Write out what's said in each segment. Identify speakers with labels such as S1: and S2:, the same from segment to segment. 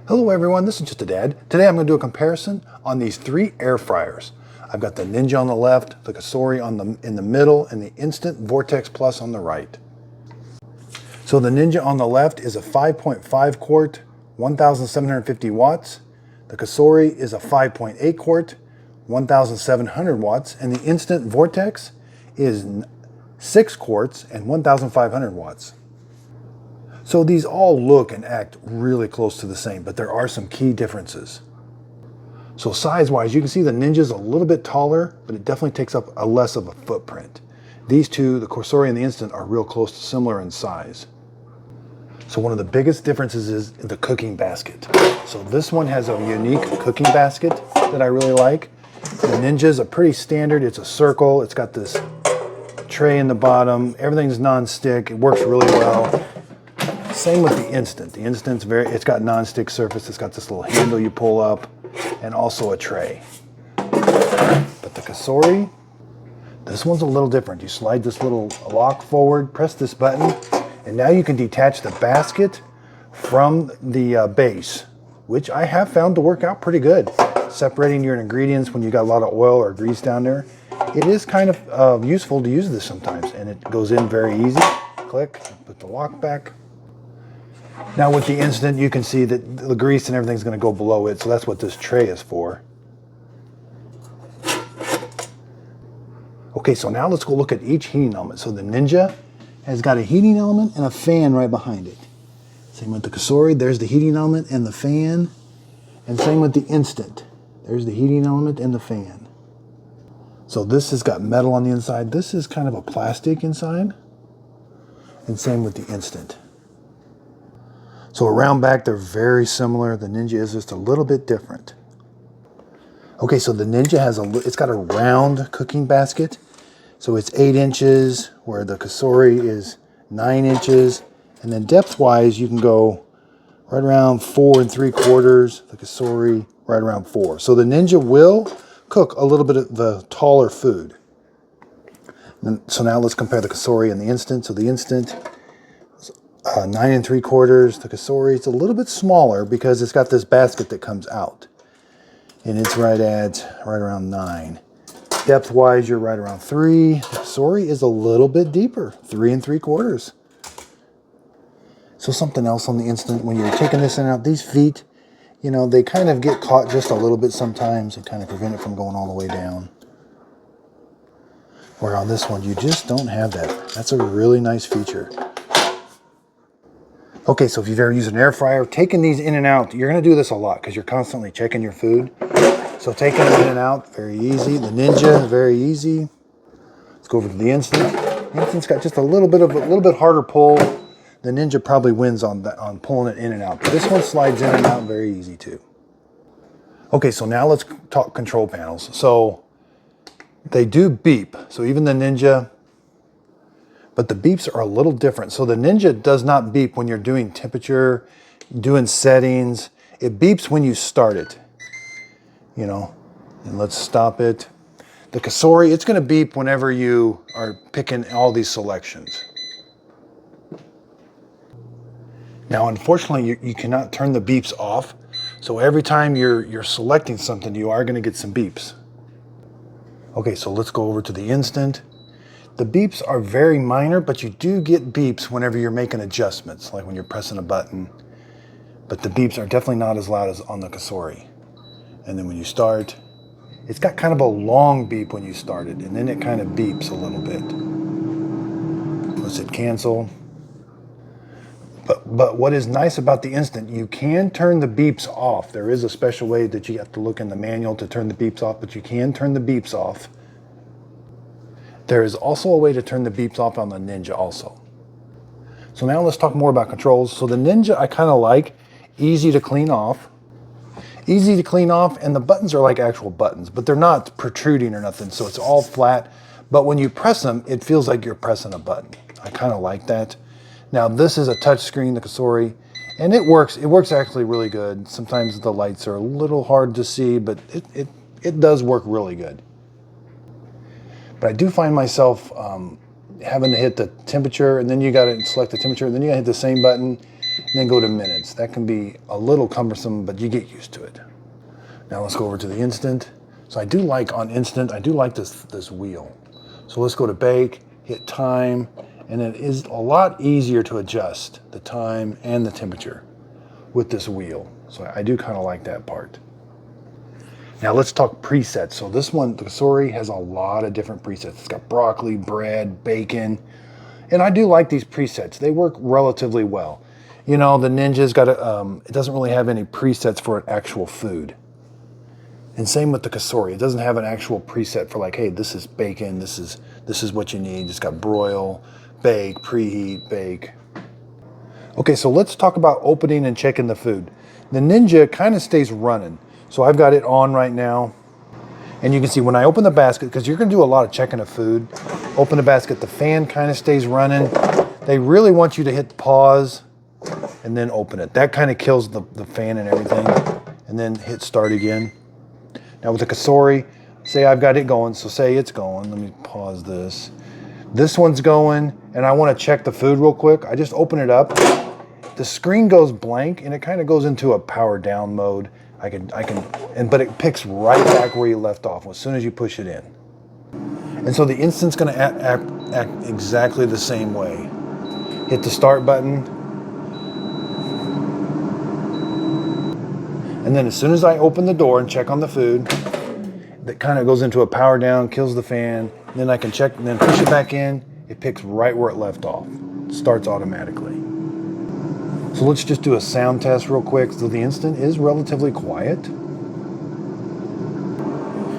S1: Hello everyone, this is Just a Dad. Today I'm going to do a comparison on these three air fryers. I've got the Ninja on the left, the Cosori in the middle, and the Instant Vortex Plus on the right. So the Ninja on the left is a 5.5 quart, 1,750 watts. The Cosori is a 5.8 quart, 1,700 watts, and the Instant Vortex is 6 quarts and 1,500 watts. So these all look and act really close to the same, but there are some key differences. So size-wise, you can see the Ninja's a little bit taller, but it definitely takes up a less of a footprint. These two, the Cosori and the Instant, are real close to similar in size. So one of the biggest differences is the cooking basket. So this one has a unique cooking basket that I really like. The Ninja's a pretty standard, it's a circle, it's got this tray in the bottom, everything's non-stick, it works really well. Same with the Instant. The Instant's it's got non-stick surface, it's got this little handle you pull up, and also a tray. But the Cosori, this one's a little different. You slide this little lock forward, press this button, and now you can detach the basket from the base, which I have found to work out pretty good. Separating your ingredients when you got a lot of oil or grease down there. It is kind of useful to use this sometimes, and it goes in very easy. Click, put the lock back. Now with the Instant, you can see that the grease and everything's going to go below it, so that's what this tray is for. Okay, so now let's go look at each heating element. So the Ninja has got a heating element and a fan right behind it. Same with the Cosori, there's the heating element and the fan. And same with the Instant. There's the heating element and the fan. So this has got metal on the inside. This is kind of a plastic inside. And same with the Instant. So around back, they're very similar. The Ninja is just a little bit different. Okay, so the Ninja it's got a round cooking basket. So it's 8 inches, where the Cosori is 9 inches. And then depth-wise, you can go right around 4 3/4. The Cosori right around 4. So the Ninja will cook a little bit of the taller food. So now let's compare the Cosori and the Instant. So the Instant, 9 3/4. The Cosori, it's a little bit smaller because it's got this basket that comes out. And it's right around 9. Depth-wise, you're right around 3. The Cosori is a little bit deeper, 3 3/4. So something else on the Instant, when you're taking this in and out, these feet, you know, they kind of get caught just a little bit sometimes and kind of prevent it from going all the way down. Where on this one, you just don't have that. That's a really nice feature. Okay, so if you've ever used an air fryer, taking these in and out, you're going to do this a lot because you're constantly checking your food. So taking them in and out, very easy. The Ninja, very easy. Let's go over to the Instant. The Instant's got just a little bit harder pull. The Ninja probably wins on pulling it in and out. But this one slides in and out very easy too. Okay, so now let's talk control panels. So they do beep. So even the Ninja, but the beeps are a little different. So the Ninja does not beep when you're doing temperature, doing settings. It beeps when you start it, you know, and let's stop it. The Cosori, it's gonna beep whenever you are picking all these selections. Now, unfortunately, you cannot turn the beeps off. So every time you're selecting something, you are gonna get some beeps. Okay, so let's go over to the Instant. The beeps are very minor, but you do get beeps whenever you're making adjustments, like when you're pressing a button. But the beeps are definitely not as loud as on the Cosori. And then when you start, it's got kind of a long beep when you start it, and then it kind of beeps a little bit. Let's hit cancel. But what is nice about the Instant, you can turn the beeps off. There is a special way that you have to look in the manual to turn the beeps off, but you can turn the beeps off. There is also a way to turn the beeps off on the Ninja also. So now let's talk more about controls. So the Ninja I kind of like, easy to clean off. Easy to clean off, and the buttons are like actual buttons, but they're not protruding or nothing, so it's all flat. But when you press them, it feels like you're pressing a button. I kind of like that. Now this is a touch screen, the Cosori, and it works actually really good. Sometimes the lights are a little hard to see, but it does work really good. But I do find myself having to hit the temperature, and then you got to select the temperature, and then you got to hit the same button. and then go to minutes. That can be a little cumbersome, but you get used to it. Now let's go over to the instant. So I do like on instant, I do like this wheel. So let's go to bake, hit time, and it is a lot easier to adjust the time and the temperature with this wheel. So I do kind of like that part. Now let's talk presets. So this one, the Kasori, has a lot of different presets. It's got broccoli, bread, bacon, and I do like these presets. They work relatively well. You know, the Ninja's got it doesn't really have any presets for an actual food. And same with the Kasori. It doesn't have an actual preset for like, hey, this is bacon, this is what you need. It's got broil, bake, preheat, bake. Okay, so let's talk about opening and checking the food. The Ninja kind of stays running. So I've got it on right now. And you can see when I open the basket, because you're gonna do a lot of checking of food, open the basket, the fan kind of stays running. They really want you to hit pause and then open it. That kind of kills the fan and everything. And then hit start again. Now with the Kasori, say I've got it going, so say it's going. Let me pause this. This one's going, and I want to check the food real quick. I just open it up. The screen goes blank, and it kind of goes into a power down mode. But it picks right back where you left off as soon as you push it in. And so the instant's going to act exactly the same way. Hit the start button. And then as soon as I open the door and check on the food, that kind of goes into a power down, kills the fan. Then I can check and then push it back in. It picks right where it left off. It starts automatically. So let's just do a sound test real quick. So the instant is relatively quiet.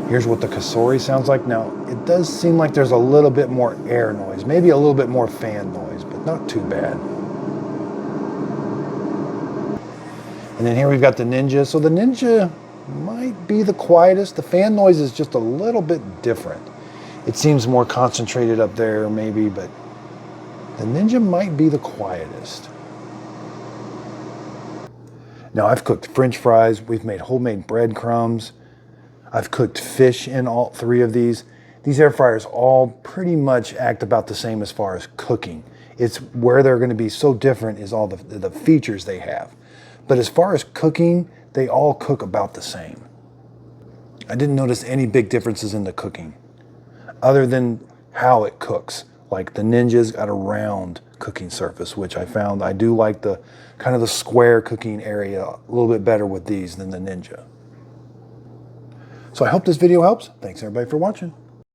S1: Here's what the Kasori sounds like. Now, it does seem like there's a little bit more air noise, maybe a little bit more fan noise, but not too bad. And then here we've got the Ninja. So the Ninja might be the quietest. The fan noise is just a little bit different. It seems more concentrated up there maybe, but the Ninja might be the quietest. Now I've cooked French fries. We've made homemade breadcrumbs. I've cooked fish in all three of these. These air fryers all pretty much act about the same as far as cooking. It's where they're going to be so different is all the features they have. But as far as cooking, they all cook about the same. I didn't notice any big differences in the cooking, other than how it cooks. Like the Ninja's got a round cooking surface, which I found I do like the kind of the square cooking area a little bit better with these than the Ninja. So I hope this video helps. Thanks everybody for watching.